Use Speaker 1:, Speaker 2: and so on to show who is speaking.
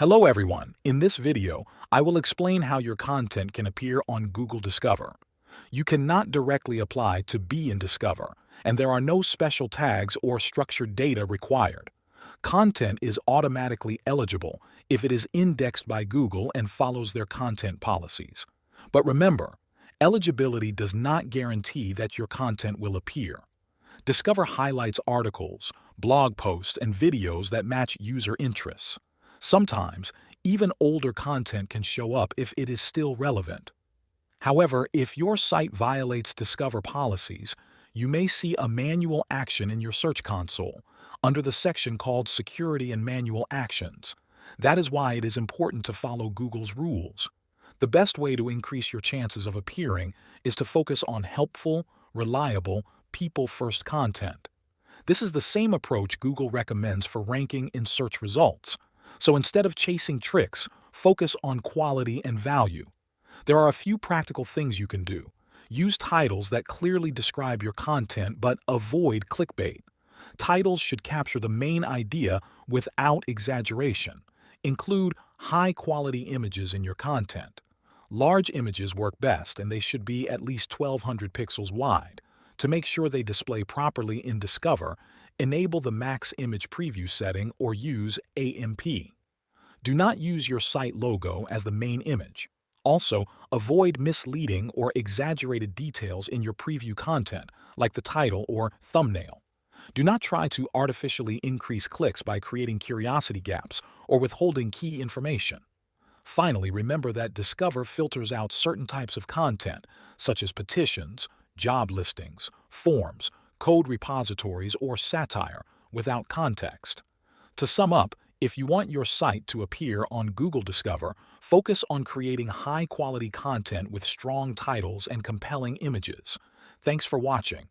Speaker 1: Hello everyone, in this video, I will explain how your content can appear on Google Discover. You cannot directly apply to be in Discover, and there are no special tags or structured data required. Content is automatically eligible if it is indexed by Google and follows their content policies. But remember, eligibility does not guarantee that your content will appear. Discover highlights articles, blog posts, and videos that match user interests. Sometimes, even older content can show up if it is still relevant. However, if your site violates Discover policies, you may see a manual action in your Search Console under the section called Security and Manual Actions. That is why it is important to follow Google's rules. The best way to increase your chances of appearing is to focus on helpful, reliable, people-first content. This is the same approach Google recommends for ranking in search results. So instead of chasing tricks, focus on quality and value. There are a few practical things you can do. Use titles that clearly describe your content but avoid clickbait. Titles should capture the main idea without exaggeration. Include high-quality images in your content. Large images work best, and they should be at least 1200 pixels wide. To make sure they display properly in Discover, enable the Max Image Preview setting or use AMP. Do not use your site logo as the main image. Also, avoid misleading or exaggerated details in your preview content, like the title or thumbnail. Do not try to artificially increase clicks by creating curiosity gaps or withholding key information. Finally, remember that Discover filters out certain types of content, such as petitions, job listings, forms, code repositories, or satire, without context. To sum up, if you want your site to appear on Google Discover, focus on creating high-quality content with strong titles and compelling images. Thanks for watching.